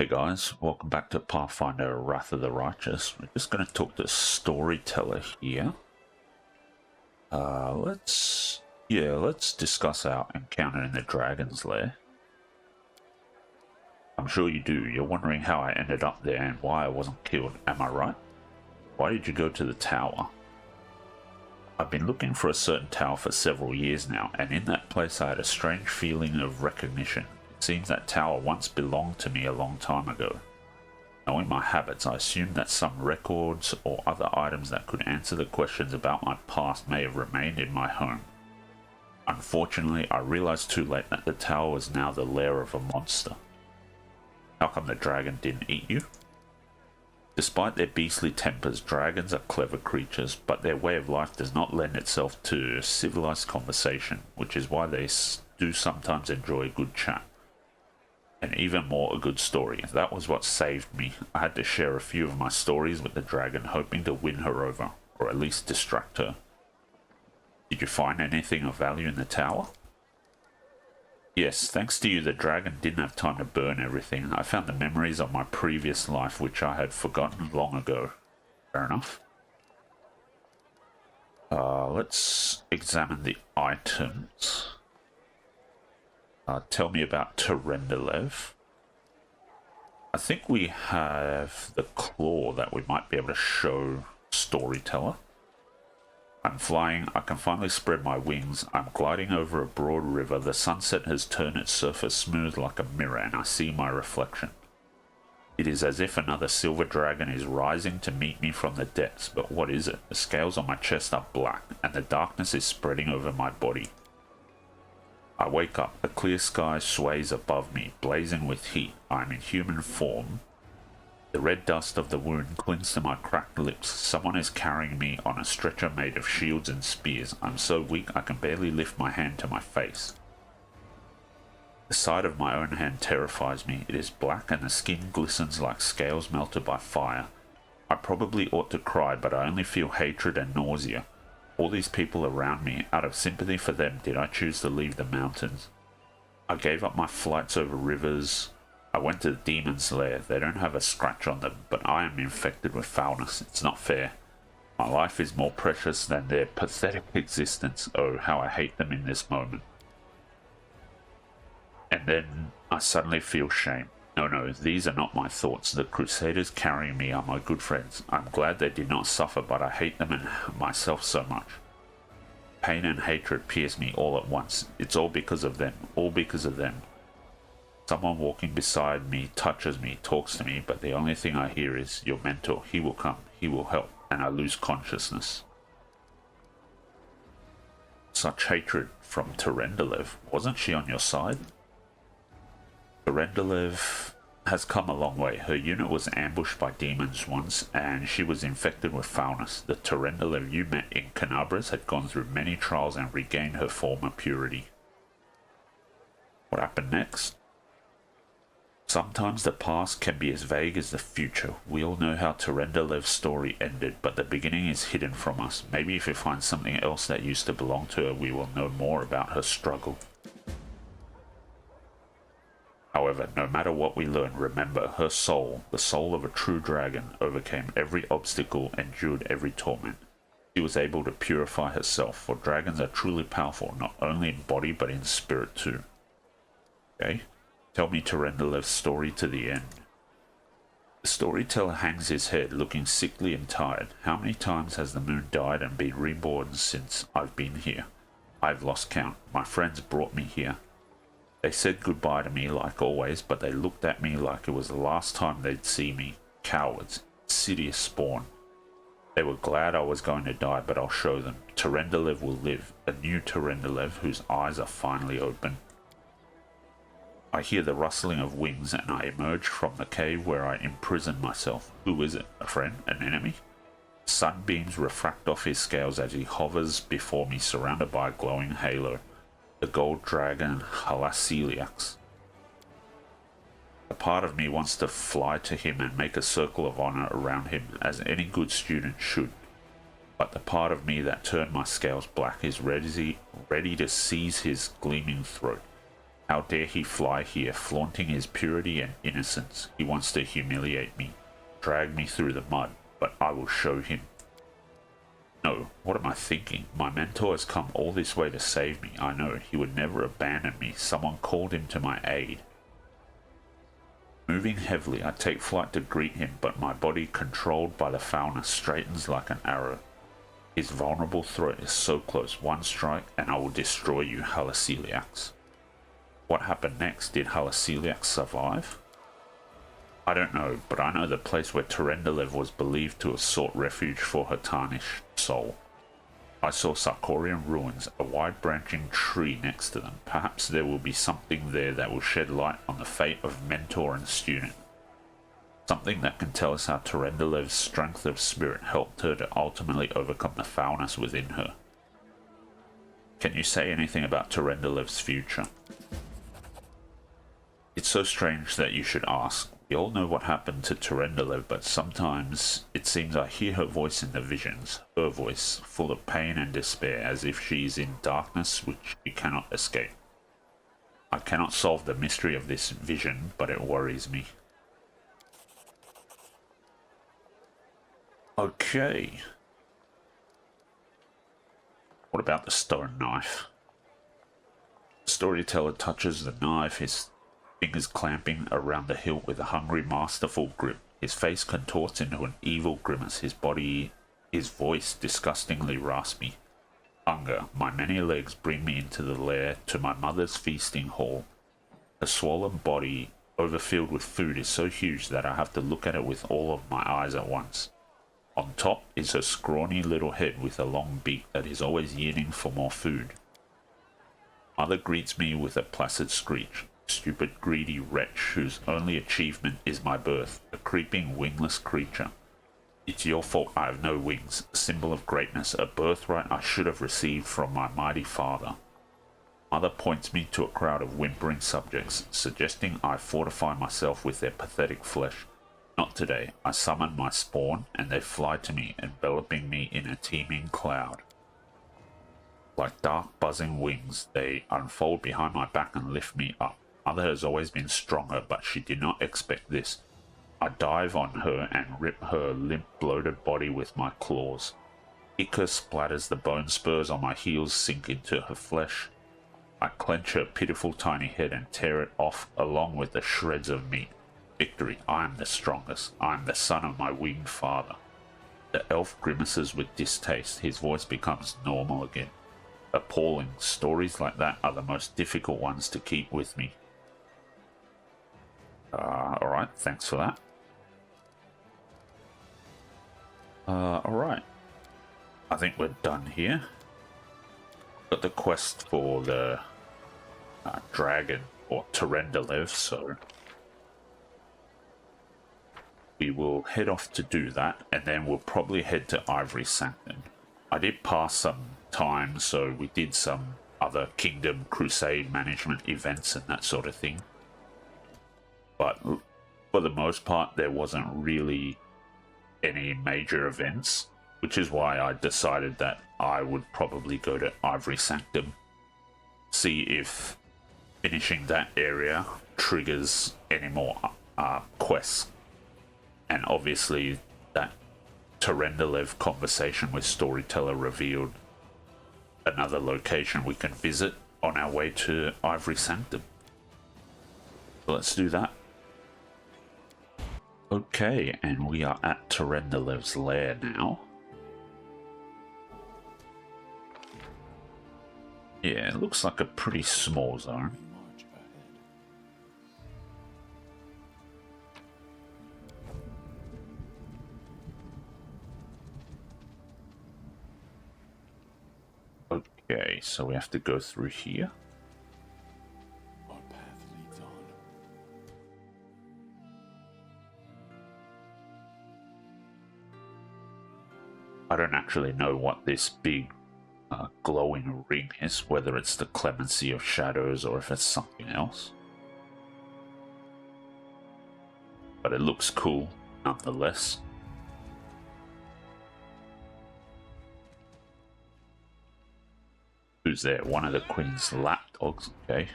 Hey guys, welcome back to Pathfinder Wrath of the Righteous. We're just going to talk to Storyteller here. Let's discuss our encounter in the Dragon's Lair. I'm sure you do. You're wondering how I ended up there and why I wasn't killed, am I right? Why did you go to the tower? I've been looking for a certain tower for several years now, and in that place I had a strange feeling of recognition. It seems that tower once belonged to me a long time ago. Knowing my habits, I assumed that some records or other items that could answer the questions about my past may have remained in my home. Unfortunately, I realized too late that the tower was now the lair of a monster. How come the dragon didn't eat you? Despite their beastly tempers, dragons are clever creatures, but their way of life does not lend itself to civilized conversation, which is why they do sometimes enjoy a good chat. And even more, a good story. That was what saved me. I had to share a few of my stories with the dragon, hoping to win her over, or at least distract her. Did you find anything of value in the tower? Yes, thanks to you, the dragon didn't have time to burn everything. I found the memories of my previous life, which I had forgotten long ago. Fair enough. Let's examine the items. Tell me about Terendelev. I think we have the claw that we might be able to show Storyteller. I'm flying, I can finally spread my wings. I'm gliding over a broad river. The sunset has turned its surface smooth like a mirror, and I see my reflection. It is as if another silver dragon is rising to meet me from the depths, but what is it? The scales on my chest are black, and the darkness is spreading over my body. I wake up. The clear sky sways above me, blazing with heat. I am in human form. The red dust of the wound clings to my cracked lips. Someone is carrying me on a stretcher made of shields and spears. I'm so weak I can barely lift my hand to my face. The sight of my own hand terrifies me. It is black and the skin glistens like scales melted by fire. I probably ought to cry, but I only feel hatred and nausea. All these people around me, out of sympathy for them, did I choose to leave the mountains. I gave up my flights over rivers. I went to the demon's lair. They don't have a scratch on them, but I am infected with foulness. It's not fair. My life is more precious than their pathetic existence. Oh, how I hate them in this moment. And then I suddenly feel shame. No, these are not my thoughts. The crusaders carrying me are my good friends. I'm glad they did not suffer, but I hate them and myself so much. Pain and hatred pierce me all at once. It's all because of them. All because of them. Someone walking beside me touches me, talks to me, but the only thing I hear is, your mentor, he will come, he will help, and I lose consciousness. Such hatred from Terendelev. Wasn't she on your side? Terendelev has come a long way. Her unit was ambushed by demons once, and she was infected with foulness. The Terendelev you met in Canabras had gone through many trials and regained her former purity. What happened next? Sometimes the past can be as vague as the future. We all know how Terendelev's story ended, but the beginning is hidden from us. Maybe if we find something else that used to belong to her, we will know more about her struggle. However, no matter what we learn, remember, her soul, the soul of a true dragon, overcame every obstacle, endured every torment. She was able to purify herself, for dragons are truly powerful, not only in body but in spirit too. Okay? Tell me Terendelev's story to the end. The storyteller hangs his head, looking sickly and tired. How many times has the moon died and been reborn since I've been here? I've lost count. My friends brought me here. They said goodbye to me like always, but they looked at me like it was the last time they'd see me. Cowards. Insidious spawn. They were glad I was going to die, but I'll show them. Terendelev will live. A new Terendelev whose eyes are finally open. I hear the rustling of wings and I emerge from the cave where I imprisoned myself. Who is it? A friend? An enemy? Sunbeams refract off his scales as he hovers before me, surrounded by a glowing halo. The gold dragon Halasiliax. A part of me wants to fly to him and make a circle of honor around him, as any good student should. But the part of me that turned my scales black is ready to seize his gleaming throat. How dare he fly here, flaunting his purity and innocence? He wants to humiliate me, drag me through the mud, but I will show him. No, what am I thinking? My mentor has come all this way to save me. I know he would never abandon me. Someone called him to my aid. Moving heavily, I take flight to greet him, but my body, controlled by the foulness, straightens like an arrow. His vulnerable throat is so close. One strike, and I will destroy you, Haliceliax. What happened next? Did Haliceliax survive? I don't know, but I know the place where Terendelev was believed to have sought refuge for her tarnished soul. I saw Sarkorian ruins, a wide-branching tree next to them. Perhaps there will be something there that will shed light on the fate of mentor and student. Something that can tell us how Terendelev's strength of spirit helped her to ultimately overcome the foulness within her. Can you say anything about Terendelev's future? It's so strange that you should ask. We all know what happened to Terendelev, but sometimes it seems I hear her voice in the visions, her voice, full of pain and despair, as if she is in darkness which she cannot escape. I cannot solve the mystery of this vision, but it worries me. Okay. What about the stone knife? The storyteller touches the knife, his fingers clamping around the hilt with a hungry, masterful grip. His face contorts into an evil grimace, his voice disgustingly raspy. Hunger, my many legs bring me into the lair, to my mother's feasting hall. Her swollen body, overfilled with food, is so huge that I have to look at it with all of my eyes at once. On top is her scrawny little head with a long beak that is always yearning for more food. Mother greets me with a placid screech. Stupid, greedy wretch whose only achievement is my birth, a creeping, wingless creature. It's your fault I have no wings, a symbol of greatness, a birthright I should have received from my mighty father. Mother points me to a crowd of whimpering subjects, suggesting I fortify myself with their pathetic flesh. Not today. I summon my spawn, and they fly to me, enveloping me in a teeming cloud. Like dark, buzzing wings, they unfold behind my back and lift me up. Mother has always been stronger, but she did not expect this. I dive on her and rip her limp, bloated body with my claws. Ichor splatters, the bone spurs on my heels sink into her flesh. I clench her pitiful tiny head and tear it off along with the shreds of meat. Victory, I am the strongest. I am the son of my winged father. The elf grimaces with distaste. His voice becomes normal again. Appalling. Stories like that are the most difficult ones to keep with me. Alright, thanks for that. Alright. I think we're done here. Got the quest for the dragon, or Terendelev, so we will head off to do that, and then we'll probably head to Ivory Sanctum. I did pass some time, so we did some other Kingdom Crusade management events and that sort of thing. But for the most part, there wasn't really any major events, which is why I decided that I would probably go to Ivory Sanctum, see if finishing that area triggers any more quests. And obviously that Terendelev conversation with Storyteller revealed another location we can visit on our way to Ivory Sanctum. So let's do that. Okay, and we are at Terendelev's lair now. Yeah, it looks like a pretty small zone. Okay, so we have to go through here. Our path leads on. I don't actually know what this big glowing ring is, whether it's the clemency of shadows or if it's something else. But it looks cool nonetheless. Who's there? One of the Queen's lapdogs. Okay.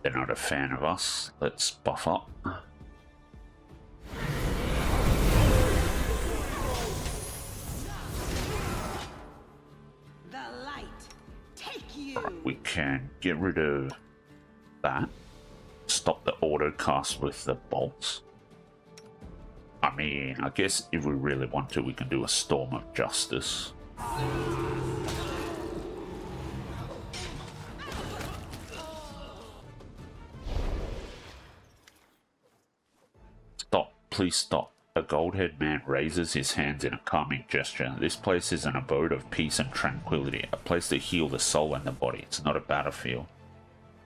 They're not a fan of us. Let's buff up. The light, take you. Right, we can get rid of that. Stop the auto cast with the bolts. I mean, I guess if we really want to, we can do a Storm of Justice. Stop, please stop. A gold-haired man raises his hands in a calming gesture. This place is an abode of peace and tranquility, a place to heal the soul and the body. It's not a battlefield.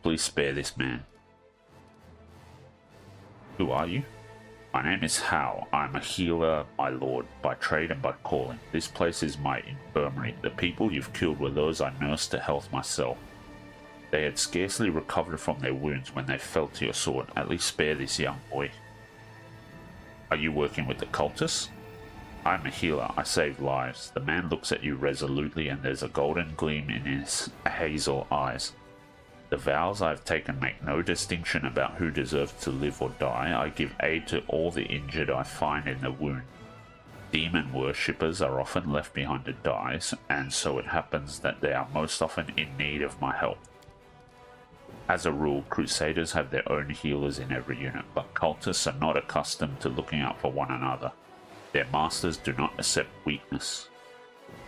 Please spare this man. Who are you? My name is Hal. I'm a healer, my lord, by trade and by calling. This place is my infirmary. The people you've killed were those I nursed to health myself. They had scarcely recovered from their wounds when they fell to your sword. At least spare this young boy. Are you working with the cultists? I'm a healer. I save lives. The man looks at you resolutely, and there's a golden gleam in his hazel eyes. The vows I've taken make no distinction about who deserves to live or die. I give aid to all the injured I find in the wound. Demon worshippers are often left behind to die, and so it happens that they are most often in need of my help. As a rule, Crusaders have their own healers in every unit, but cultists are not accustomed to looking out for one another. Their masters do not accept weakness.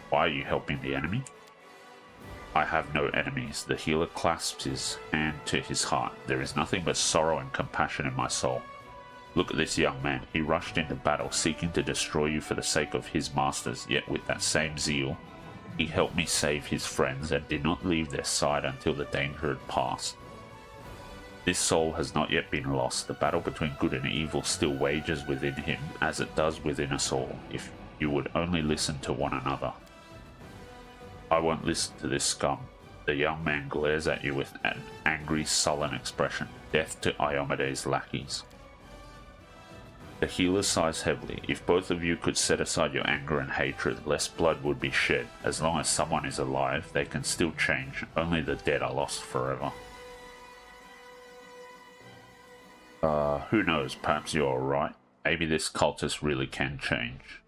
Why are you helping the enemy? I have no enemies. The healer clasps his hand to his heart. There is nothing but sorrow and compassion in my soul. Look at this young man. He rushed into battle, seeking to destroy you for the sake of his masters, yet with that same zeal, he helped me save his friends and did not leave their side until the danger had passed. This soul has not yet been lost. The battle between good and evil still wages within him, as it does within us all, if you would only listen to one another. I won't listen to this scum. The young man glares at you with an angry, sullen expression. Death to Iomedes' lackeys. The healer sighs heavily. If both of you could set aside your anger and hatred, less blood would be shed. As long as someone is alive, they can still change. Only the dead are lost forever. Who knows? Perhaps you're alright. Maybe this cultist really can change.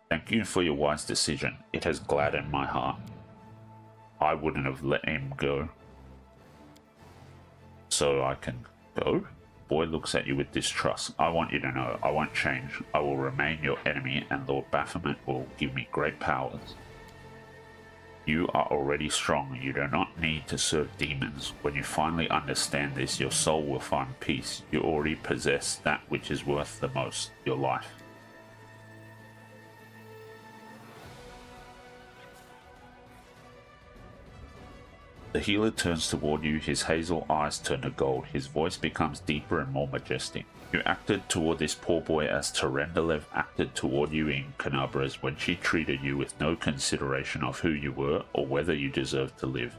Thank you for your wise decision. It has gladdened my heart. I wouldn't have let him go. So I can go? Boy looks at you with distrust. I want you to know, I won't change. I will remain your enemy, and Lord Baphomet will give me great powers. You are already strong. You do not need to serve demons. When you finally understand this, your soul will find peace. You already possess that which is worth the most, your life. The healer turns toward you, his hazel eyes turn to gold, his voice becomes deeper and more majestic. You acted toward this poor boy as Terendelev acted toward you in Canabras when she treated you with no consideration of who you were or whether you deserved to live.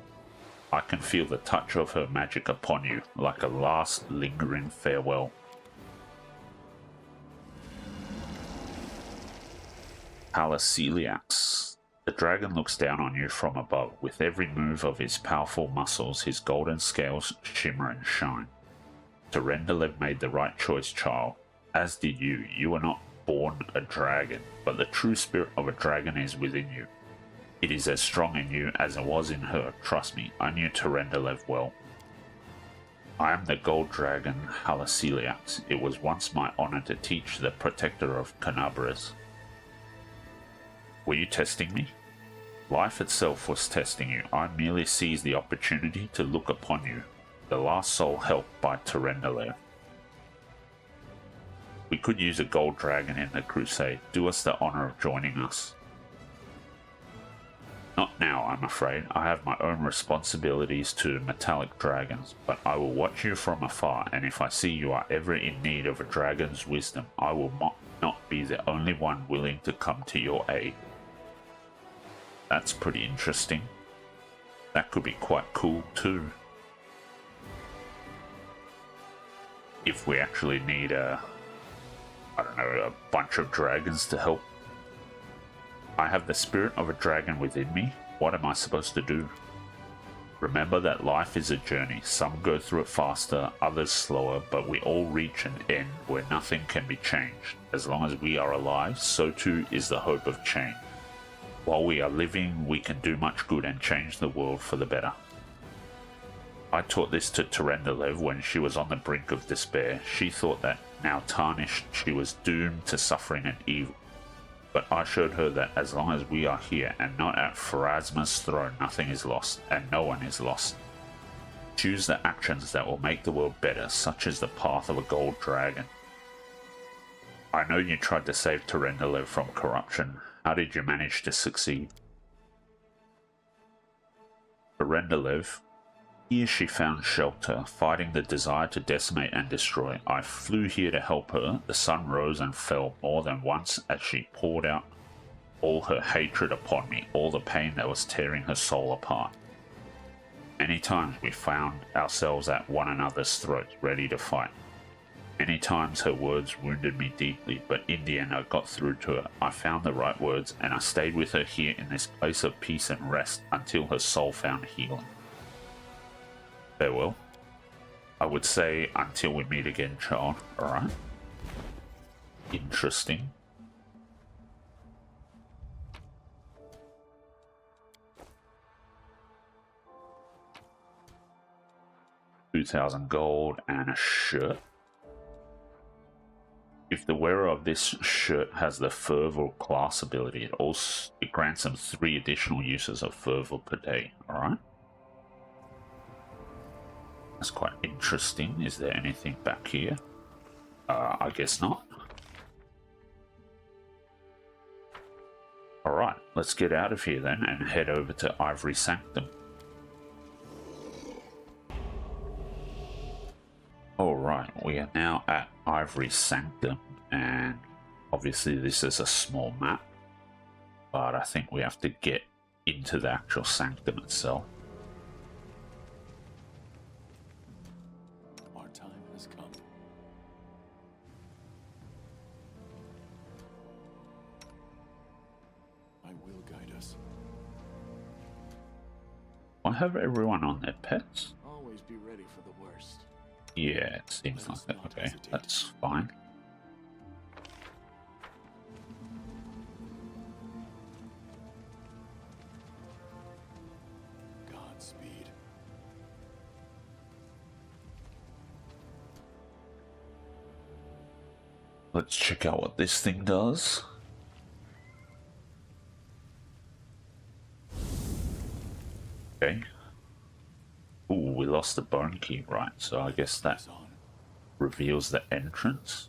I can feel the touch of her magic upon you, like a last lingering farewell. Palasiliax. The dragon looks down on you from above. With every move of his powerful muscles, his golden scales shimmer and shine. Terendelev made the right choice, child. As did you. You were not born a dragon, but the true spirit of a dragon is within you. It is as strong in you as it was in her. Trust me, I knew Terendelev well. I am the gold dragon Halasiliax. It was once my honor to teach the protector of Canabras. Were you testing me? Life itself was testing you. I merely seized the opportunity to look upon you, the last soul helped by Terendelev. We could use a gold dragon in the crusade. Do us the honor of joining us. Not now, I'm afraid. I have my own responsibilities to metallic dragons, but I will watch you from afar, and if I see you are ever in need of a dragon's wisdom, I will not be the only one willing to come to your aid. That's pretty interesting. That could be quite cool too. If we actually need a bunch of dragons to help. I have the spirit of a dragon within me. What am I supposed to do? Remember that life is a journey. Some go through it faster, others slower, but we all reach an end where nothing can be changed. As long as we are alive, so too is the hope of change. While we are living, we can do much good and change the world for the better. I taught this to Terendelev when she was on the brink of despair. She thought that, now tarnished, she was doomed to suffering and evil. But I showed her that as long as we are here and not at Pharasma's throne, nothing is lost, and no one is lost. Choose the actions that will make the world better, such as the path of a gold dragon. I know you tried to save Terendelev from corruption. How did you manage to succeed? Terendelev. Here she found shelter, fighting the desire to decimate and destroy. I flew here to help her. The sun rose and fell more than once as she poured out all her hatred upon me, all the pain that was tearing her soul apart. Many times we found ourselves at one another's throats, ready to fight. Many times her words wounded me deeply, but in the end I got through to her. I found the right words, and I stayed with her here in this place of peace and rest until her soul found healing. Farewell. I would say until we meet again, child. Alright. Interesting. $2,000 gold and a shirt. If the wearer of this shirt has the fervor class ability, it grants them 3 additional uses of fervor per day. Alright. That's quite interesting. Is there anything back here? I guess not. Alright, let's get out of here then and head over to Ivory Sanctum. Alright, we are now at Ivory Sanctum, and obviously this is a small map, but I think we have to get into the actual sanctum itself. I have everyone on their pets. Always be ready for the worst. Yeah, it seems like that. Okay, that's fine. Godspeed. Let's check out what this thing does. Okay. Ooh, we lost the bone key, right? So I guess that reveals the entrance.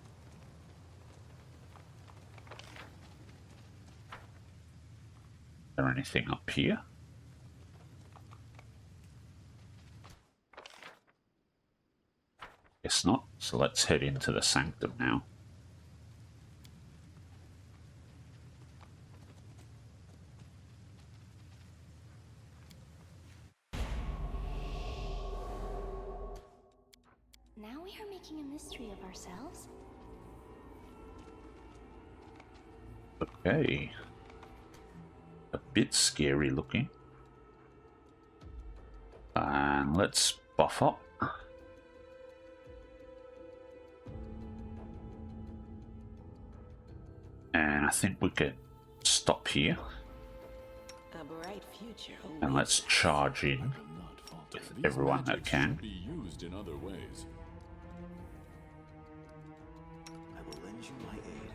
Is there anything up here? Guess not. So let's head into the sanctum now. Now we are making a mystery of ourselves. Okay. A bit scary looking. And let's buff up. And I think we can stop here. A bright future. And let's charge in with everyone that can. Be used in other ways. I will lend you my aid.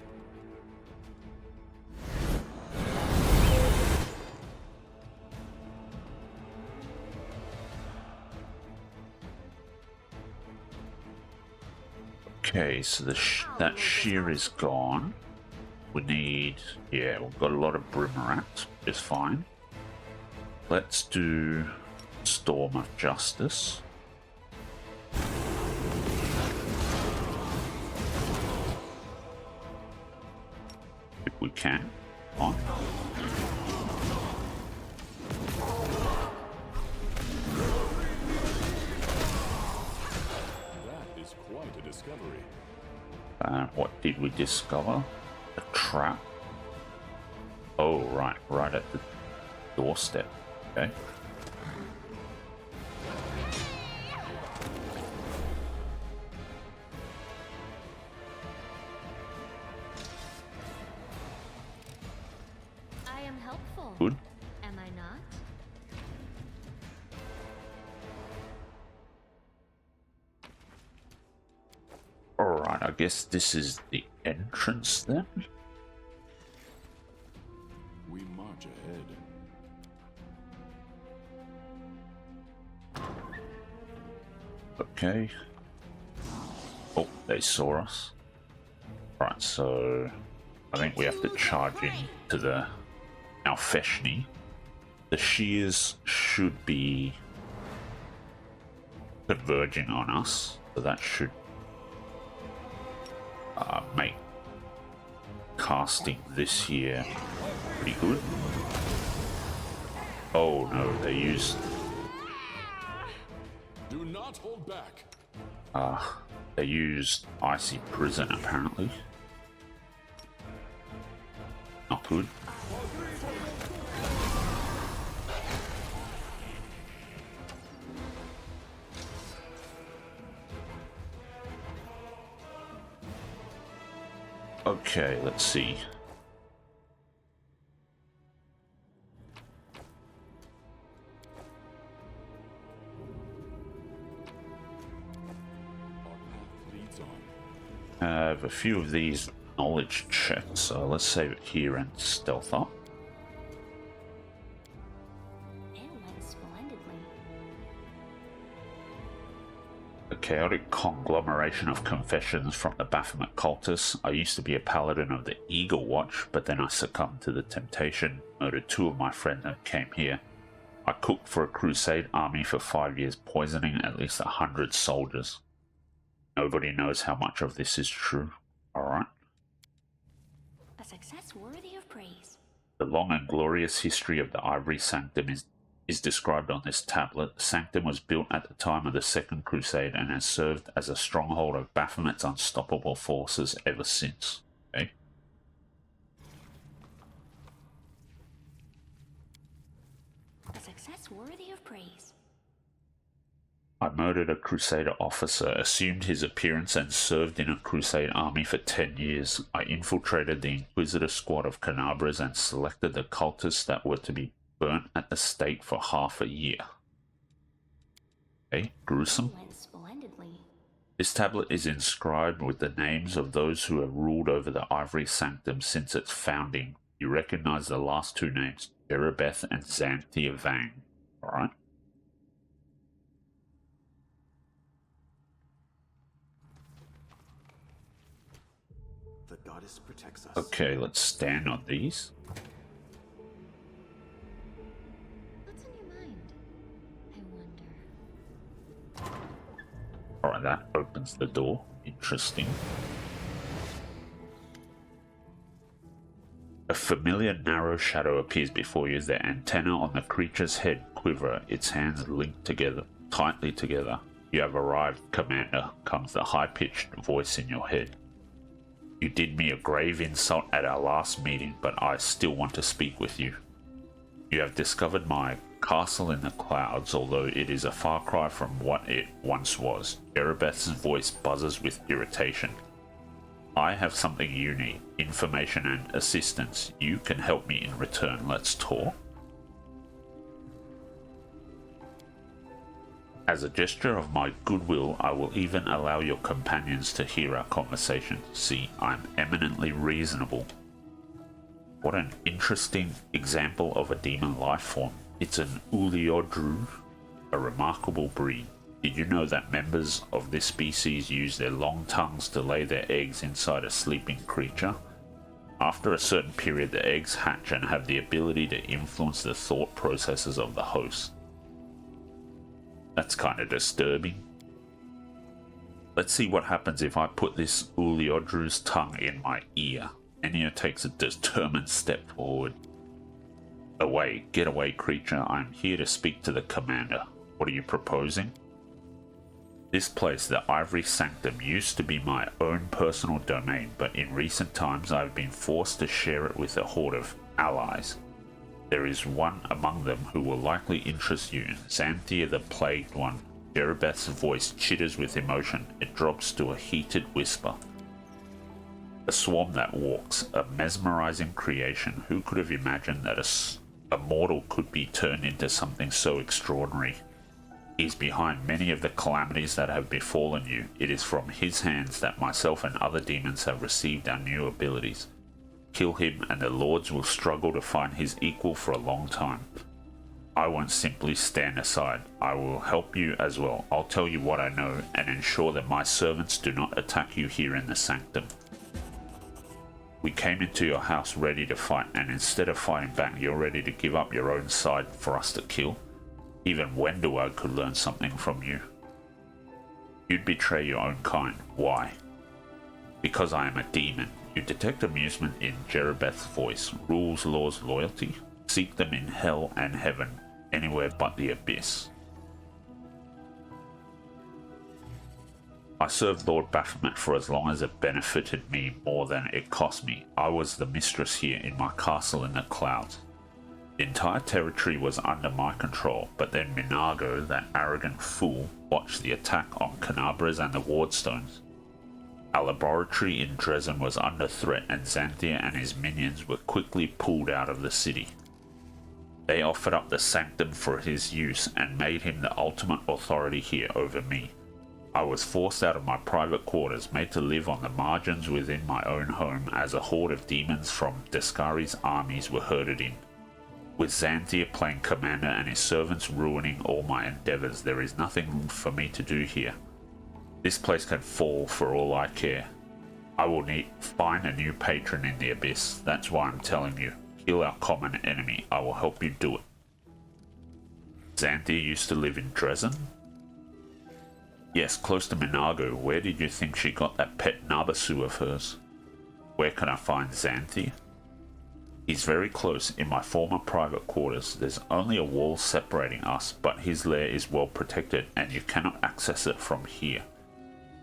Okay, so that shear is gone. We need, yeah, we've got a lot of Brimmerats, it's fine. Let's do Storm of Justice. If we can. On. That is quite a discovery. And what did we discover? A trap. Oh, right at the doorstep. Okay. Good. Am I not? Alright, I guess this is the entrance then. We march ahead. Okay. Oh, they saw us. Right, so I think we have to charge in to the Alfeshni. The shears should be converging on us, so that should make casting this here pretty good. Oh no, they used Do not hold back. they used Icy Prison apparently. Not good. Okay, let's see. Our path leads on. I have a few of these knowledge checks, so let's save it here and stealth up. It went splendidly. A chaotic conglomeration of confessions from the Baphomet cultists. I used to be a paladin of the Eagle Watch, but then I succumbed to the temptation, murdered 2 of my friends and came here. I cooked for a crusade army for 5 years, poisoning at least 100 soldiers. Nobody knows how much of this is true. Alright. A success worthy of praise. The long and glorious history of the Ivory Sanctum is described on this tablet. The Sanctum was built at the time of the Second Crusade and has served as a stronghold of Baphomet's unstoppable forces ever since. Okay. A success worthy of praise. I murdered a Crusader officer, assumed his appearance, and served in a Crusade army for 10 years. I infiltrated the Inquisitor squad of Canabras and selected the cultists that were to be burnt at the stake for half a year. Okay, gruesome. Went splendidly. This tablet is inscribed with the names of those who have ruled over the Ivory Sanctum since its founding. You recognize the last 2 names, Jerebeth and Xanthia Vang. Alright. The goddess protects us. Okay, let's stand on these. What's on your mind? I wonder. Alright, that opens the door. Interesting. A familiar narrow shadow appears before you as the antenna on the creature's head quiver, its hands linked together, tightly together. You have arrived, Commander, comes the high-pitched voice in your head. You did me a grave insult at our last meeting, but I still want to speak with you. You have discovered my castle in the clouds, although it is a far cry from what it once was. Jerebeth's voice buzzes with irritation. I have something you need, information and assistance. You can help me in return. Let's talk. As a gesture of my goodwill, I will even allow your companions to hear our conversation. See, I'm eminently reasonable. What an interesting example of a demon life form. It's an Uliodru, a remarkable breed. Did you know that members of this species use their long tongues to lay their eggs inside a sleeping creature? After a certain period, the eggs hatch and have the ability to influence the thought processes of the host. That's kind of disturbing. Let's see what happens if I put this Uliodru's tongue in my ear. Enya takes a determined step forward. Away, get away, creature. I'm here to speak to the commander. What are you proposing? This place, the Ivory Sanctum, used to be my own personal domain, but in recent times I've been forced to share it with a horde of allies. There is one among them who will likely interest you, Xanthia the Plagued One. Jerebeth's voice chitters with emotion. It drops to a heated whisper. A swarm that walks, a mesmerizing creation. Who could have imagined that a a mortal could be turned into something so extraordinary. He's behind many of the calamities that have befallen you. It is from his hands that myself and other demons have received our new abilities. Kill him and the lords will struggle to find his equal for a long time. I won't simply stand aside. I will help you as well. I'll tell you what I know and ensure that my servants do not attack you here in the sanctum. We came into your house ready to fight, and instead of fighting back, you're ready to give up your own side for us to kill. Even Wenduag could learn something from you. You'd betray your own kind. Why? Because I am a demon. You detect amusement in Jerebeth's voice. Rules, laws, loyalty. Seek them in hell and heaven, anywhere but the abyss. I served Lord Baphomet for as long as it benefited me more than it cost me. I was the mistress here in my castle in the clouds. The entire territory was under my control, but then Minago, that arrogant fool, watched the attack on Canabras and the Wardstones. Our laboratory in Dresden was under threat, and Xanthia and his minions were quickly pulled out of the city. They offered up the sanctum for his use and made him the ultimate authority here over me. I was forced out of my private quarters, made to live on the margins within my own home as a horde of demons from Descari's armies were herded in. With Xanthia playing commander and his servants ruining all my endeavors, there is nothing for me to do here. This place can fall for all I care. I will find a new patron in the abyss. That's why I'm telling you. Kill our common enemy. I will help you do it. Xanthia used to live in Dresden? Yes, close to Minago. Where did you think she got that pet Nabasu of hers? Where can I find Xanthia? He's very close, in my former private quarters. There's only a wall separating us, but his lair is well protected and you cannot access it from here.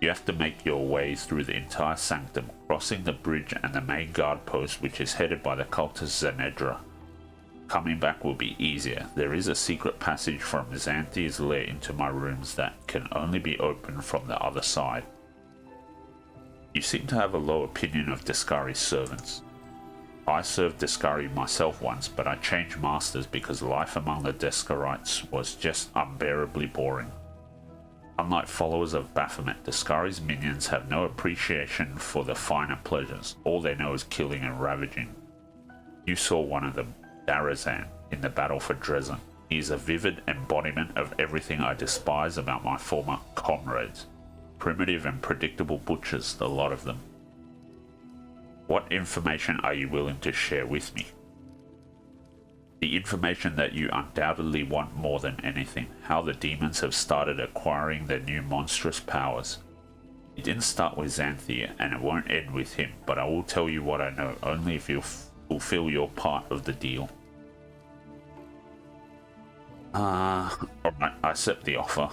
You have to make your way through the entire sanctum, crossing the bridge and the main guard post, which is headed by the cultist Zenedra. Coming back will be easier. There is a secret passage from Xanthia's lair into my rooms that can only be opened from the other side. You seem to have a low opinion of Descari's servants. I served Descari myself once, but I changed masters because life among the Descarites was just unbearably boring. Unlike followers of Baphomet, Descari's minions have no appreciation for the finer pleasures. All they know is killing and ravaging. You saw one of them, Darazan, in the battle for Dresden. He is a vivid embodiment of everything I despise about my former comrades. Primitive and predictable butchers, the lot of them. What information are you willing to share with me? The information that you undoubtedly want more than anything. How the demons have started acquiring their new monstrous powers. It didn't start with Xanthia, and it won't end with him, but I will tell you what I know, only if you'll fulfill your part of the deal. Alright, I accept the offer.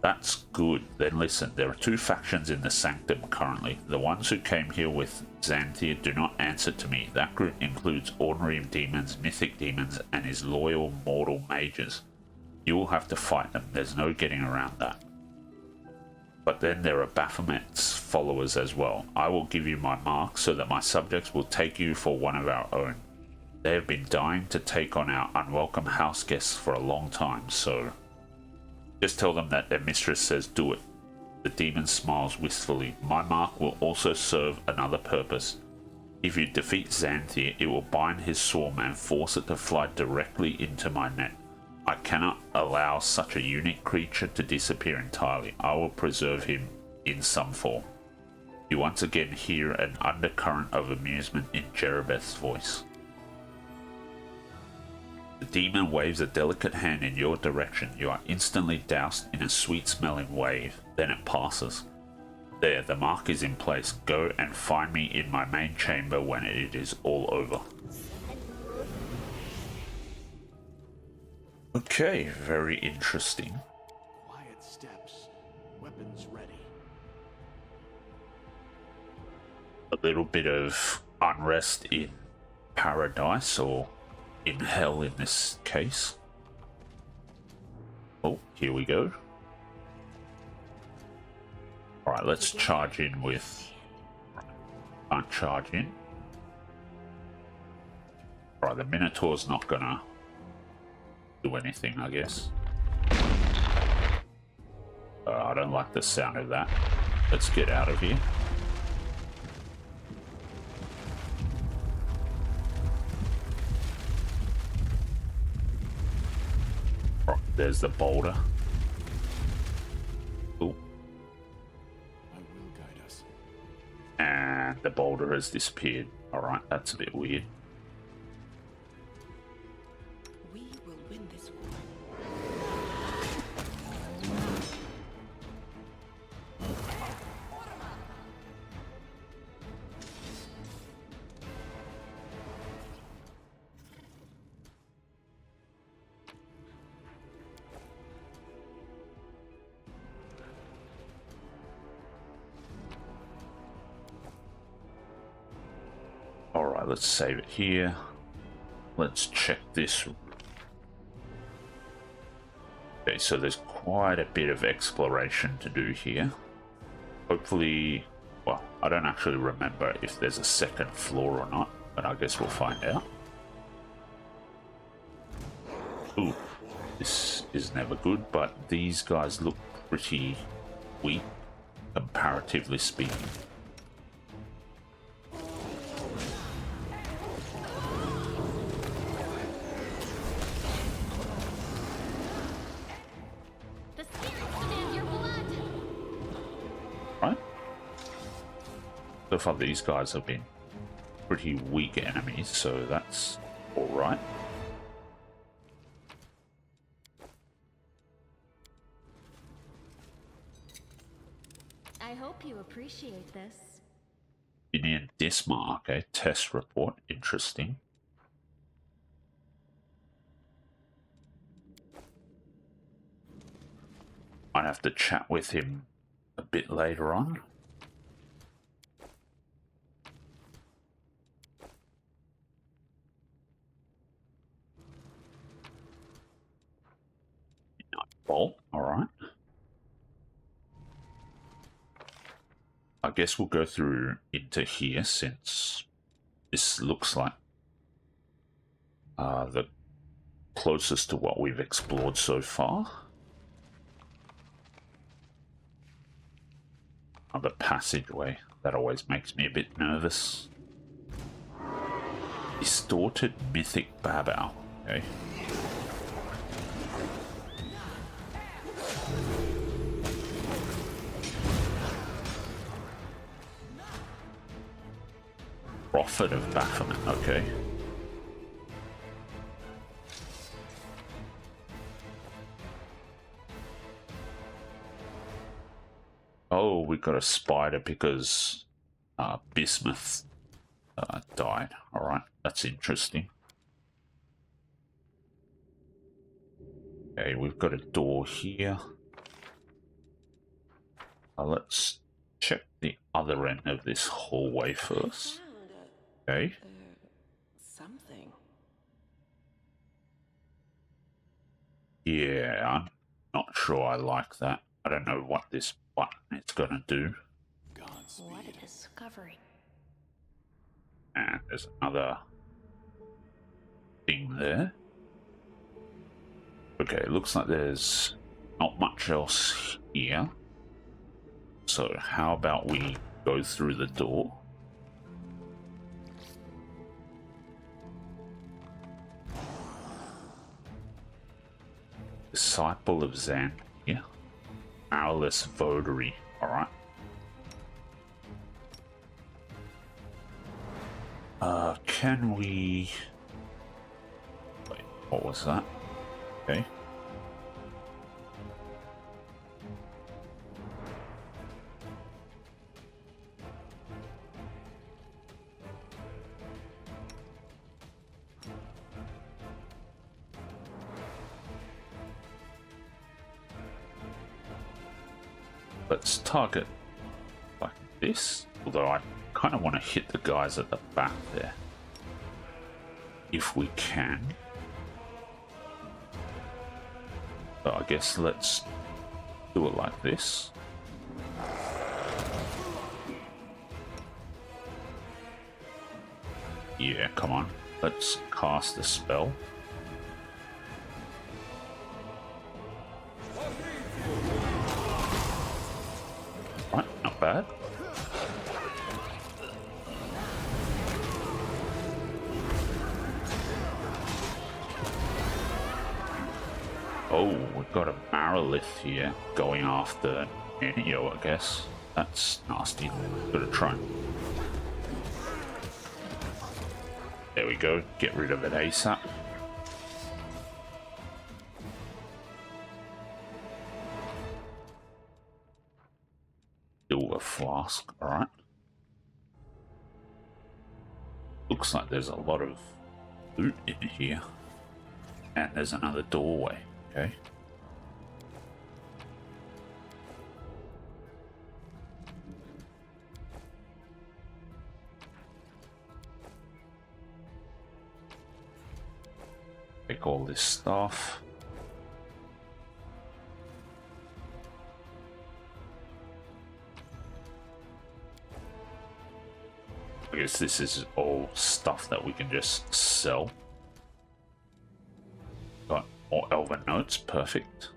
That's good. Then listen, there are two factions in the Sanctum currently. The ones who came here with Xanthia do not answer to me. That group includes ordinary demons, mythic demons, and his loyal mortal mages. You will have to fight them. There's no getting around that. But then there are Baphomet's followers as well. I will give you my mark so that my subjects will take you for one of our own. They have been dying to take on our unwelcome house guests for a long time, so just tell them that their mistress says do it. The demon smiles wistfully. My mark will also serve another purpose. If you defeat Xanthia, it will bind his swarm and force it to fly directly into my net. I cannot allow such a unique creature to disappear entirely. I will preserve him in some form. You once again hear an undercurrent of amusement in Jerebeth's voice. The demon waves a delicate hand in your direction. You are instantly doused in a sweet-smelling wave. Then it passes. There, the mark is in place. Go and find me in my main chamber when it is all over. Okay, very interesting. Quiet steps. Weapons ready. A little bit of unrest in paradise, or in hell in this case. Oh, here we go. Alright, let's charge in with... Can't charge in. Right, the Minotaur's not gonna do anything, I guess. I don't like the sound of that. Let's get out of here. Right, there's the boulder. Ooh. I will guide us. And the boulder has disappeared. Alright, that's a bit weird. We will win this war. Alright, let's save it here. Let's check this. Okay, so there's quite a bit of exploration to do here. Hopefully, well, I don't actually remember if there's a second floor or not, but I guess we'll find out. Ooh, this is never good, but these guys look pretty weak, comparatively speaking. The spirits demand your blood. Right? So far these guys have been pretty weak enemies, so that's alright. I hope you appreciate this. Indian Disma, okay, test report, interesting. Might have to chat with him a bit later on. Bolt, alright. I guess we'll go through into here since this looks like the closest to what we've explored so far. Another passageway. That always makes me a bit nervous. Distorted Mythic Babao. Okay. Prophet of Baphomet. Okay. Oh, we got a spider because Bismuth died. Alright, that's interesting. Okay, we've got a door here. Let's check the other end of this hallway first. Okay. Something. Yeah, I'm not sure I like that. I don't know what this button is gonna do. Godspeed. What a discovery. And there's another thing there. Okay, looks like there's not much else here. So how about we go through the door? Disciple of Zan here. Owless Votary. Alright. Can we... Wait, what was that? Okay. Let's target like this, although I kind of want to hit the guys at the back there if we can. So I guess let's do it like this. Yeah, come on. Let's cast a spell. Right, not bad. Oh, we've got a Marilith here going after Nenio, I guess. That's nasty. Gotta try and... There we go. Get rid of it ASAP. Silver flask, alright. Looks like there's a lot of loot in here. And there's another doorway, okay. Take all this stuff. I guess this is all stuff that we can just sell. Got more elven notes, perfect.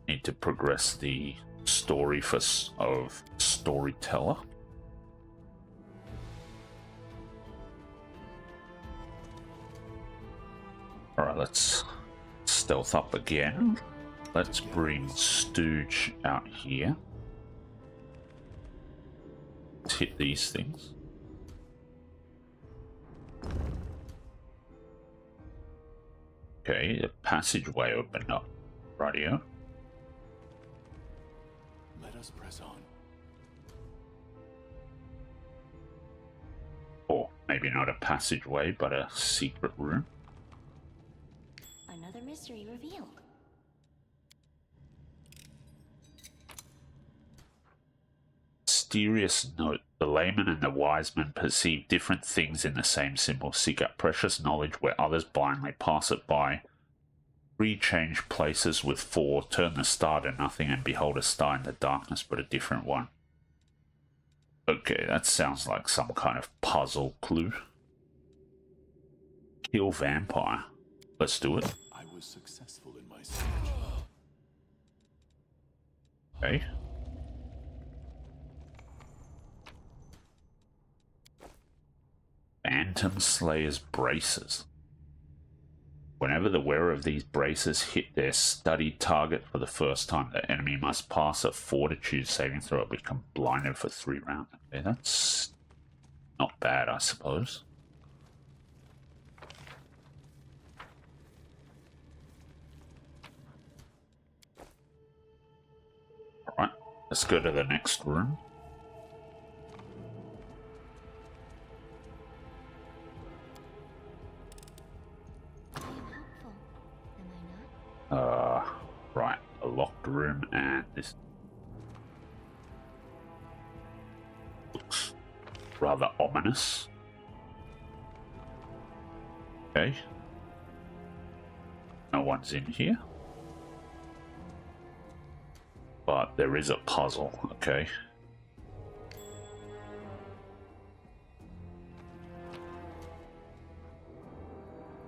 Need to progress the story of storyteller. Alright, let's stealth up again. Let's bring Stooge out here. Let's hit these things. Okay, the passageway opened up. Radio. Let us press on. Or maybe not a passageway, but a secret room. Another mystery revealed. Mysterious note. The layman and the wise man perceive different things in the same symbol. Seek out precious knowledge where others blindly pass it by. 3 change places with 4. Turn the star to nothing and behold a star in the darkness, but a different one. Okay, that sounds like some kind of puzzle clue. Kill vampire. Let's do it. I was successful in my search. Okay. Phantom Slayer's braces. Whenever the wearer of these braces hit their studied target for the first time, the enemy must pass a fortitude saving throw or become blinded for 3 rounds. Okay, that's not bad, I suppose. Alright, let's go to the next room. Right, a locked room, and this looks rather ominous. Okay. No one's in here. But there is a puzzle, okay.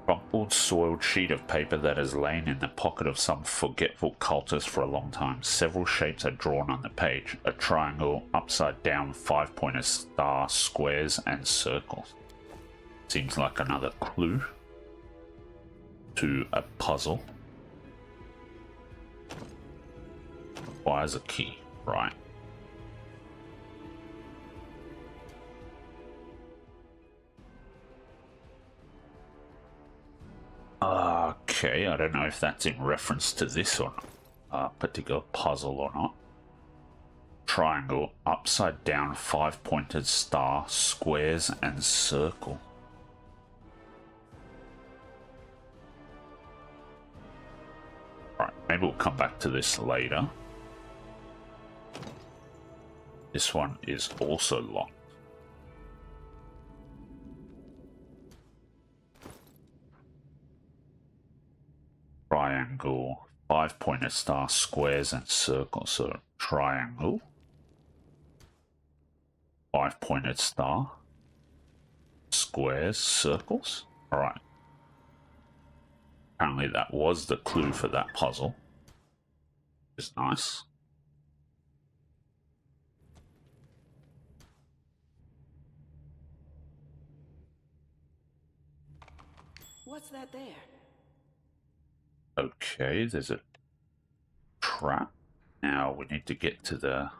Crumpled, soiled sheet of paper that has lain in the pocket of some forgetful cultist for a long time. Several shapes are drawn on the page. A triangle, upside down, 5-pointed star, squares, and circles. Seems like another clue to a puzzle. Requires a key, right. Okay, I don't know if that's in reference to this or not, particular puzzle or not. Triangle, upside down, 5-pointed star, squares, and circle. Right, maybe we'll come back to this later. This one is also locked. Triangle, 5-pointed star, squares, and circles. So triangle, 5-pointed star, Squares, circles. All right. Apparently that was the clue for that puzzle. Which is nice. What's that there? Okay, there's a trap. Now we need to get to the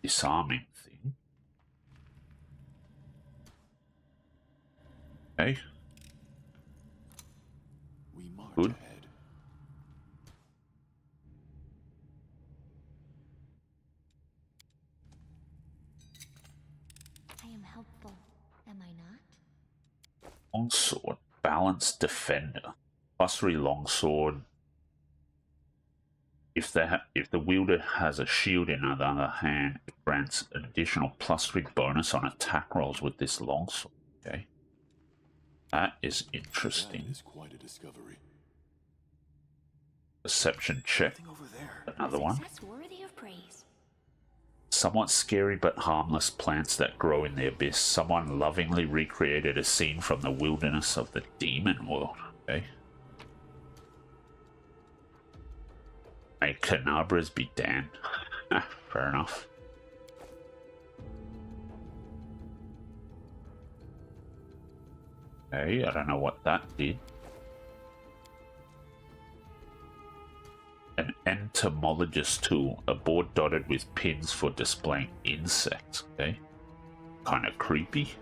disarming thing. Okay, We march good. ahead. I am helpful, am I not? Longsword, balanced defender, +3 longsword. If the wielder has a shield in the other hand, it grants an additional +3 bonus on attack rolls with this longsword. Okay, that is That interesting. is quite a discovery. Perception check, Something over there. another one. Success worthy of praise. Somewhat scary but harmless plants that grow in the abyss. Someone lovingly recreated a scene from the wilderness of the demon world. Okay. May Canabras be damned. Fair enough. Okay, I don't know what that did. An entomologist tool, a board dotted with pins for displaying insects. Okay, kind of creepy.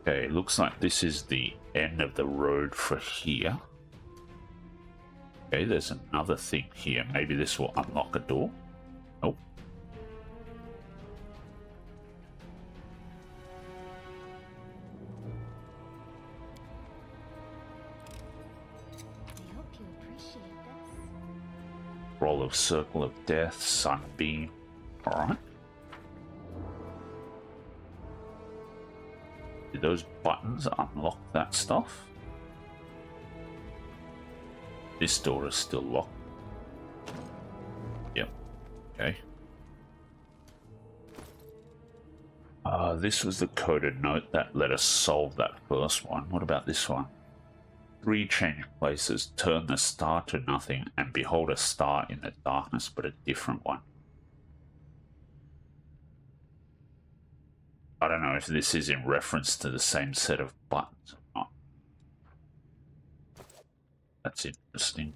Okay, looks like this is the end of the road for here. Okay, there's another thing here. Maybe this will unlock a door. Nope. I hope you appreciate this. Roll of Circle of Death, Sunbeam. Alright. Did those buttons unlock that stuff? This door is still locked. Yep. Okay. This was the coded note that let us solve that first one. What about this one? 3 change places, turn the star to nothing, and behold a star in the darkness, but a different one. I don't know if this is in reference to the same set of buttons or not. That's interesting.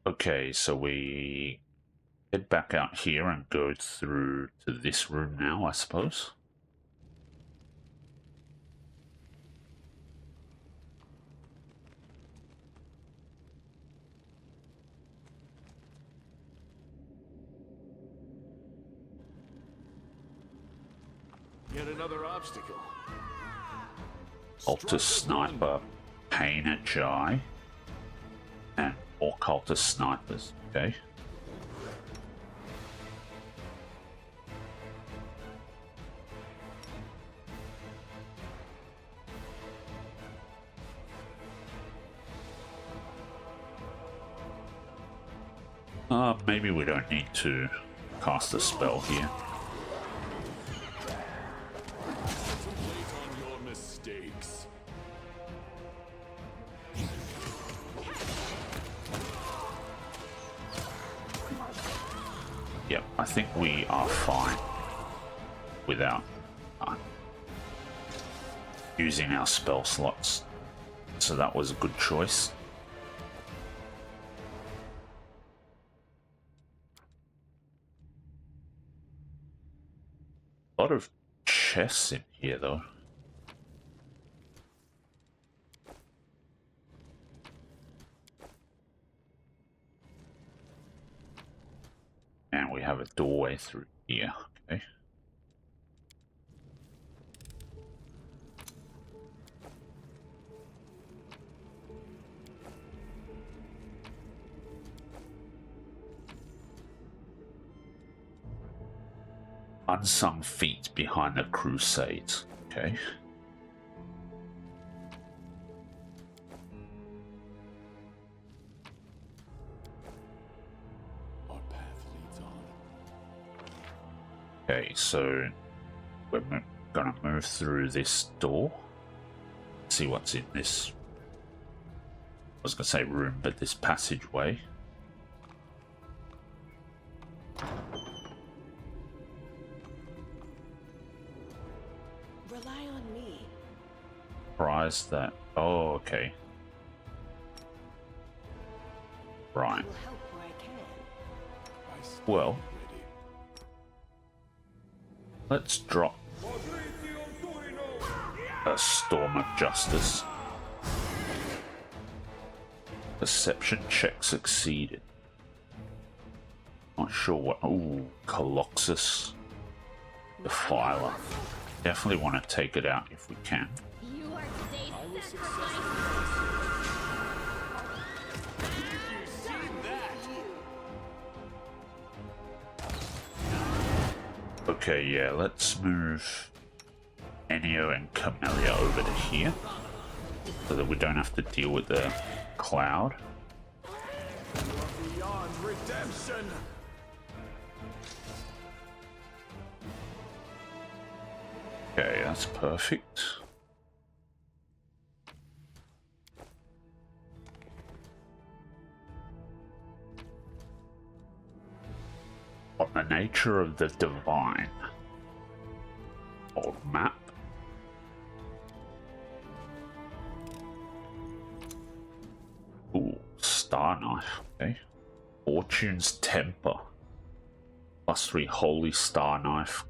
Okay, so we head back out here and go through to this room now, I suppose. Yet another obstacle. Cultist Sniper, Pain Jai, and more Cultist Snipers, okay? Maybe we don't need to cast a spell here. Concentrate on your mistakes. Yep, I think we are fine without using our spell slots. So that was a good choice. A lot of chests in here though. And we have a doorway through here, okay. Unsung feat behind the Crusades, okay. Okay, so we're gonna move through this door. See what's in this. I was gonna say room, but this passageway. Rely on me. Prize that. Oh, okay. I Right. will help where I can. I stand Well, ready. let's drop a Storm of Justice. Perception check succeeded. Not sure what. Ooh, Coloxus. Defiler. Definitely want to take it out if we can. You are today's I was sacrifice. Okay, yeah, let's move Ennio and Camellia over to here so that we don't have to deal with the cloud. Beyond redemption. Okay, that's perfect. On the nature of the divine. Old map. Ooh, star knife. Okay. Fortune's temper. +3 holy star knife.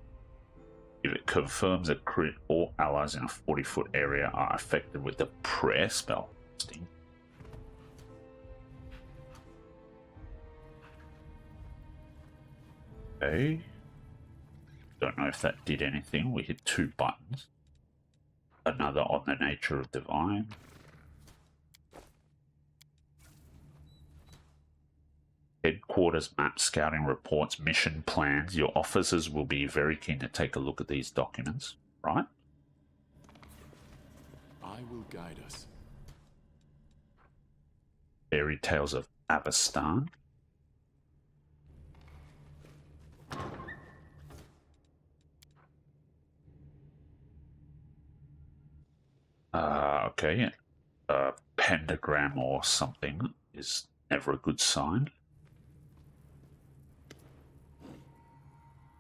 If it confirms a crit, all allies in a 40-foot area are affected with the prayer spell. Interesting. Okay. Don't know if that did anything. We hit 2 buttons. Another on the nature of divine. Headquarters map scouting reports, mission plans. Your officers will be very keen to take a look at these documents, right? I will guide us. Fairy Tales of Avestan. Okay. A pentagram or something is never a good sign.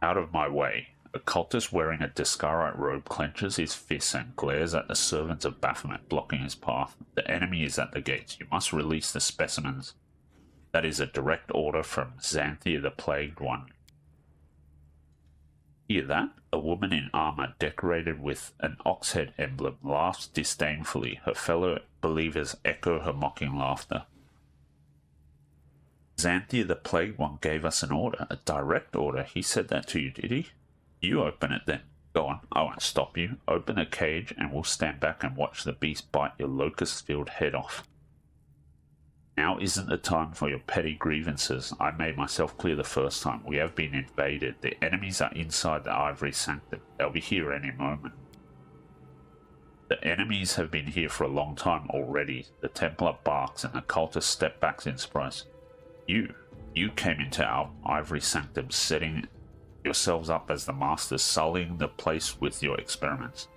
Out of my way. A cultist wearing a Discarite robe clenches his fists and glares at the servants of Baphomet blocking his path. The enemy is at the gates. You must release the specimens. That is a direct order from Xanthia the Plagued One. Hear that? A woman in armor decorated with an ox head emblem laughs disdainfully. Her fellow believers echo her mocking laughter. Xanthia the Plagued One gave us an order, a direct order. He said that to you, did he? You open it then. Go on, I won't stop you. Open a cage and we'll stand back and watch the beast bite your locust-filled head off. Now isn't the time for your petty grievances. I made myself clear the first time. We have been invaded. The enemies are inside the Ivory Sanctum. They'll be here any moment. The enemies have been here for a long time already. The Templar barks and the cultists step back in surprise. You came into our Ivory Sanctum, setting yourselves up as the masters, sullying the place with your experiments.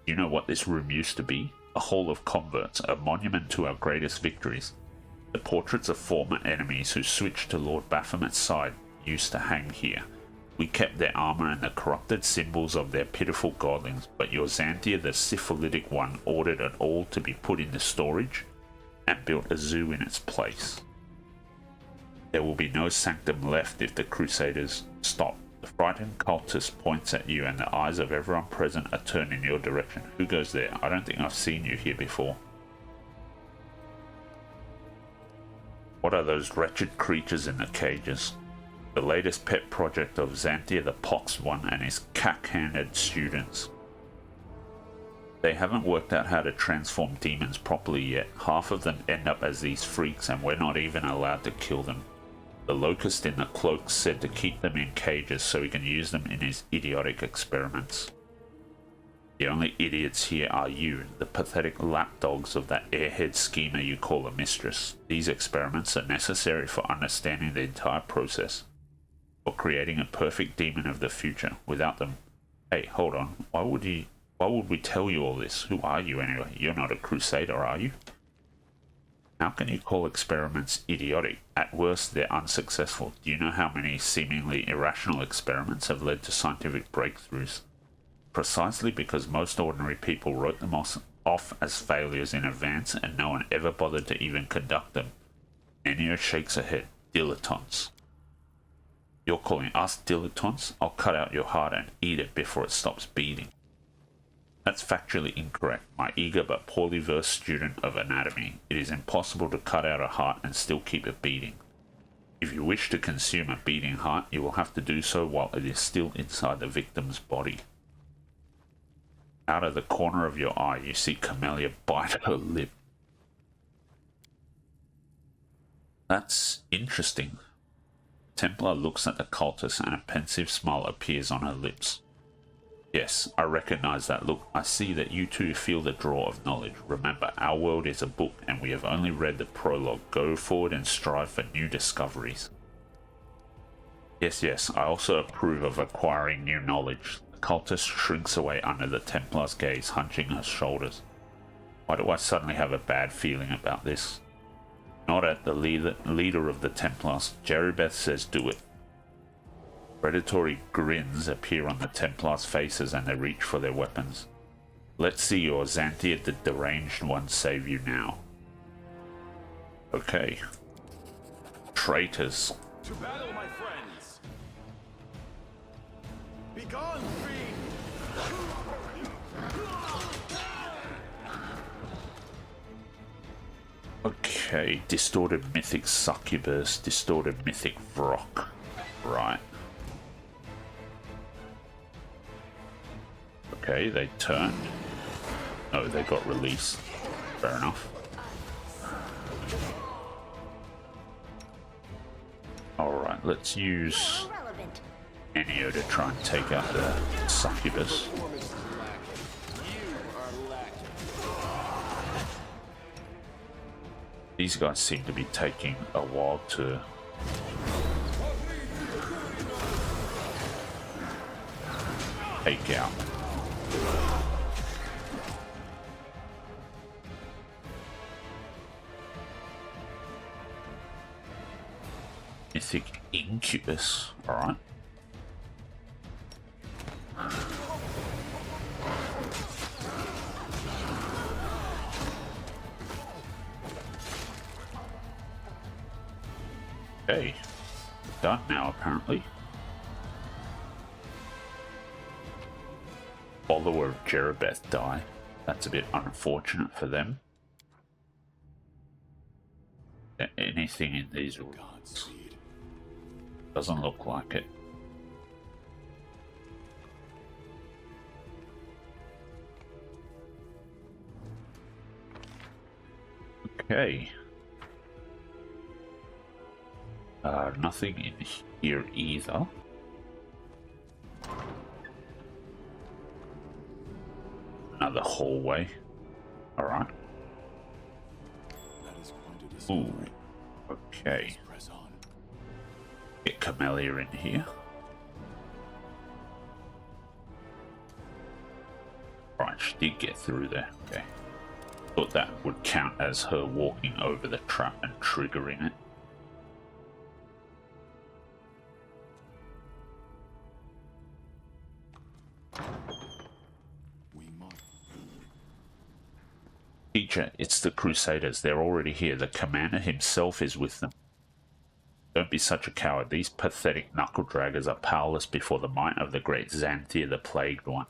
You know what this room used to be? A hall of converts, a monument to our greatest victories. The portraits of former enemies who switched to Lord Baphomet's side used to hang here. We kept their armor and the corrupted symbols of their pitiful godlings, but your Xanthia the syphilitic one ordered it all to be put into storage and built a zoo in its place. There will be no sanctum left if the Crusaders stop. The frightened cultist points at you and the eyes of everyone present are turned in your direction. Who goes there? I don't think I've seen you here before. What are those wretched creatures in the cages? The latest pet project of Xanthia the Pox One and his cack-handed students. They haven't worked out how to transform demons properly yet. Half of them end up as these freaks and we're not even allowed to kill them. The locust in the cloak said to keep them in cages so he can use them in his idiotic experiments. The only idiots here are you, the pathetic lapdogs of that airhead schemer you call a mistress. These experiments are necessary for understanding the entire process. or creating a perfect demon of the future. Without them... Hey, hold on. Why would we tell you all this? Who are you anyway? You're not a crusader, are you? How can you call experiments idiotic? At worst, they're unsuccessful. Do you know how many seemingly irrational experiments have led to scientific breakthroughs? Precisely because most ordinary people wrote them off as failures in advance and no one ever bothered to even conduct them. Ennio shakes her head. Dilettantes. You're calling us dilettantes? I'll cut out your heart and eat it before it stops beating. That's factually incorrect. My eager but poorly versed student of anatomy, it is impossible to cut out a heart and still keep it beating. If you wish to consume a beating heart, you will have to do so while it is still inside the victim's body. Out of the corner of your eye, you see Camellia bite her lip. That's interesting. Templar looks at the cultist and a pensive smile appears on her lips. Yes, I recognize that look. I see that you too feel the draw of knowledge. Remember, our world is a book and we have only read the prologue. Go forward and strive for new discoveries. Yes, I also approve of acquiring new knowledge. The cultist shrinks away under the Templar's gaze, hunching her shoulders. Why do I suddenly have a bad feeling about this? Not at the leader of the Templars. Jeribeth says do it. Predatory grins appear on the Templars' faces and they reach for their weapons. Let's see your Xanthia the Deranged One save you now. Okay. Traitors. To battle, my friends! Begone, fiend! Okay, distorted mythic succubus, distorted mythic vrock. Right. Okay, they turned. Oh, they got released. Fair enough. Alright, let's use Ennio to try and take out the succubus. These guys seem to be taking a while to... take out. Mythic Incubus, alright. Okay, done now apparently. Follower of Jeribeth die. That's a bit unfortunate for them. Anything in these rules? Doesn't look like it. Okay. Nothing in here either. Another hallway. Alright. Ooh. Okay. Get Camellia in here. Right, she did get through there. Okay. Thought that would count as her walking over the trap and triggering it. Teacher, it's the Crusaders. They're already here. The commander himself is with them. Don't be such a coward. These pathetic knuckle-draggers are powerless before the might of the great Xanthia, the Plagued One.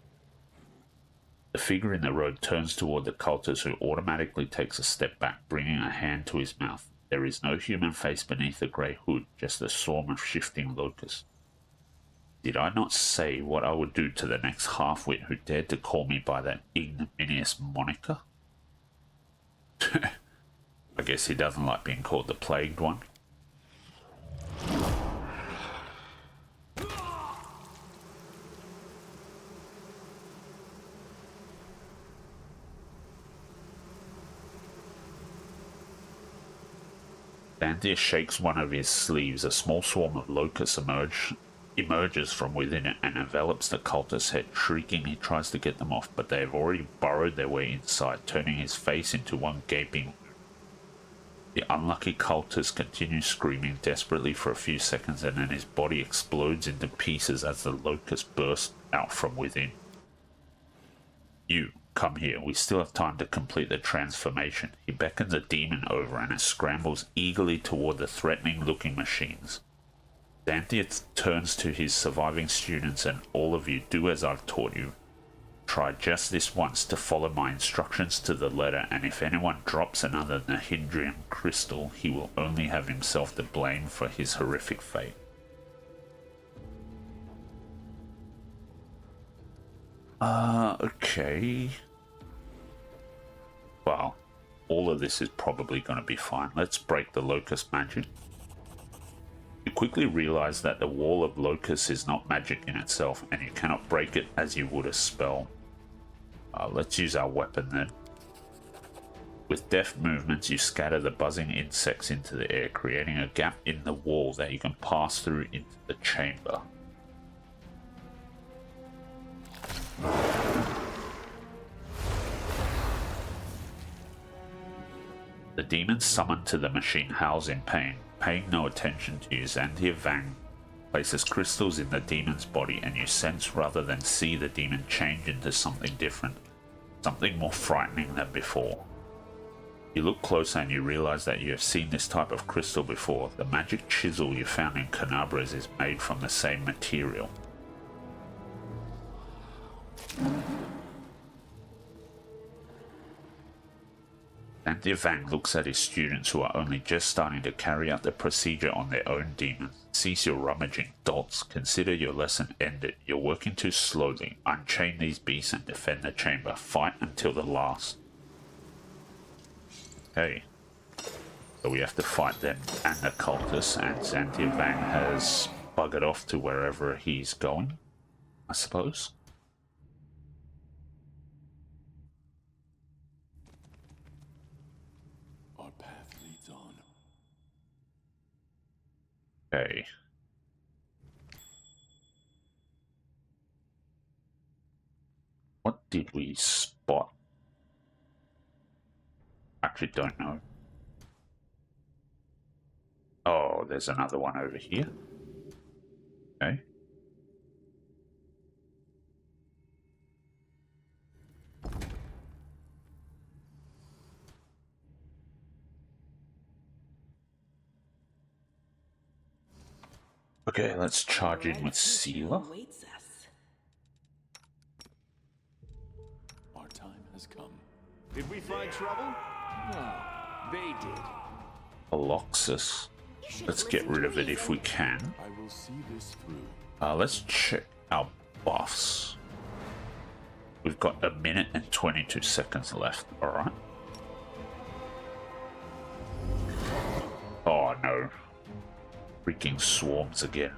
The figure in the road turns toward the cultist, who automatically takes a step back, bringing a hand to his mouth. There is no human face beneath the grey hood, just a swarm of shifting locusts. Did I not say what I would do to the next half-wit who dared to call me by that ignominious moniker? I guess he doesn't like being called the Plagued One. Xanthia shakes one of his sleeves. A small swarm of locusts emerge emerges from within it and envelops the cultist's head. Shrieking, he tries to get them off, but they have already burrowed their way inside, turning his face into one gaping. The unlucky cultist continues screaming desperately for a few seconds, and then his body explodes into pieces as the locust bursts out from within. You, come here. We still have time to complete the transformation. He beckons a demon over and it scrambles eagerly toward the threatening-looking machines. Xanthias turns to his surviving students, and all of you do as I've taught you. Try just this once to follow my instructions to the letter, and if anyone drops another Nahindrian crystal, he will only have himself to blame for his horrific fate. Okay. Well, all of this is probably going to be fine. Let's break the locust magic. You quickly realize that the wall of locusts is not magic in itself, and you cannot break it as you would a spell. Let's use our weapon then. With deft movements, you scatter the buzzing insects into the air, creating a gap in the wall that you can pass through into the chamber. The demon summoned to the machine howls in pain. Paying no attention to you, Xanthias Vang places crystals in the demon's body, and you sense rather than see the demon change into something different, something more frightening than before. You look closer and you realize that you have seen this type of crystal before. The magic chisel you found in Canabras is made from the same material. Xanthias Vang looks at his students who are only just starting to carry out the procedure on their own demons. Cease your rummaging, dolts. Consider your lesson ended. You're working too slowly. Unchain these beasts and defend the chamber. Fight until the last. Okay. So we have to fight them and the cultists, and Xanthias Vang has buggered off to wherever he's going, I suppose. Our path leads on. Okay. What did we spot? Actually don't know. Oh, there's another one over here. Okay. Okay, let's charge in with Sealer. Awaits us. Our time has come. Did we find trouble? No, they did. Aloxus. Let's get rid of it if we can. I will see this through. Let's check our buffs. We've got 1 minute and 22 seconds left, alright. Oh no. Freaking swarms again.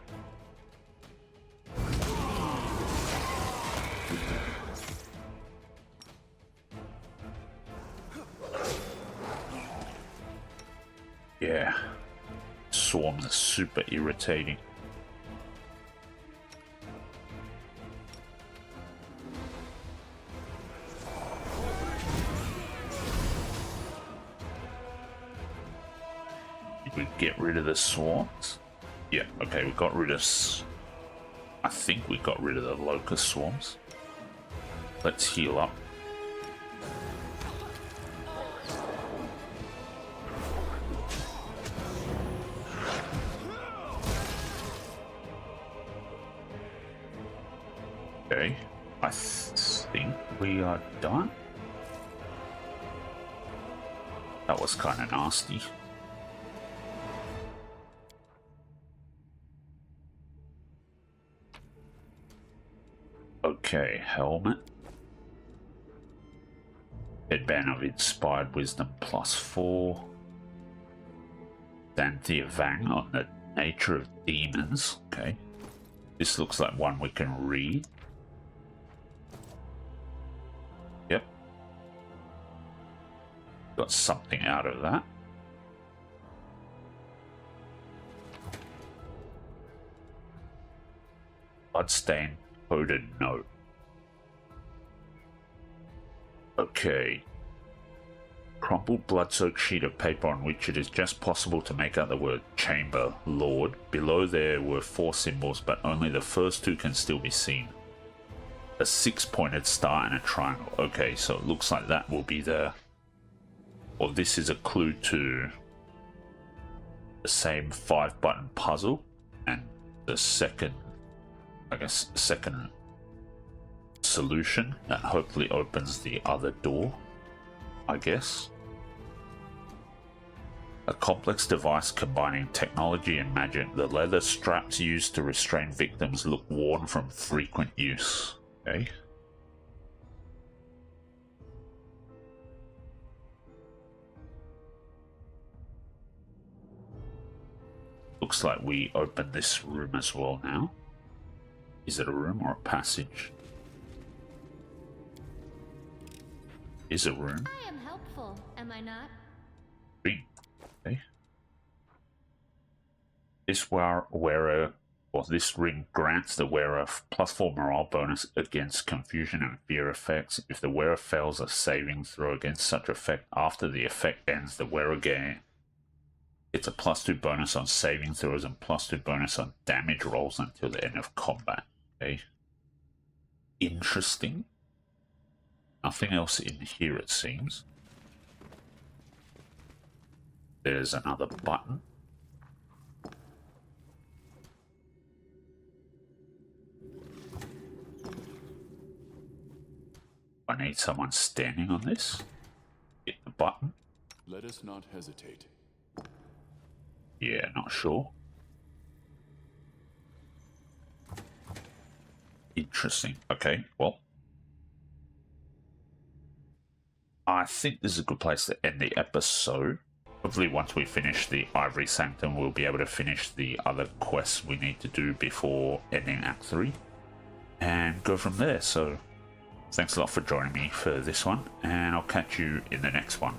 Yeah. Swarms are super irritating. Did we get rid of the swarms? Yeah, okay, we got rid of... I think we got rid of the locust swarms. Let's heal up. Okay, I think we are done. That was kind of nasty. Okay, helmet. Headband of Inspired Wisdom +4. Xanthias Vang on the nature of demons. Okay. This looks like one we can read. Yep. Got something out of that. Bloodstain coded note. Okay. Crumpled blood-soaked sheet of paper on which it is just possible to make out the word Chamber, Lord. Below there were 4 symbols, but only the first 2 can still be seen. A 6-pointed star and a triangle. Okay, so it looks like that will be the... Or this is a clue to the same 5-button puzzle. And the second, I guess, second solution that hopefully opens the other door, I guess. A complex device combining technology and magic. The leather straps used to restrain victims look worn from frequent use. Okay. Looks like we open this room as well now. Is it a room or a passage? Is a room. I am helpful, am I not? Ring. Okay. This wearer, or this ring grants the wearer +4 morale bonus against confusion and fear effects. If the wearer fails a saving throw against such effect after the effect ends, the wearer gets a +2 bonus on saving throws and +2 bonus on damage rolls until the end of combat. Okay. Interesting. Nothing else in here, it seems. There's another button. I need someone standing on this. Hit the button. Let us not hesitate. Yeah, not sure. Interesting. Okay, well. I think this is a good place to end the episode. Hopefully once we finish the Ivory Sanctum, we'll be able to finish the other quests we need to do before ending Act 3. And go from there. So, thanks a lot for joining me for this one. And I'll catch you in the next one.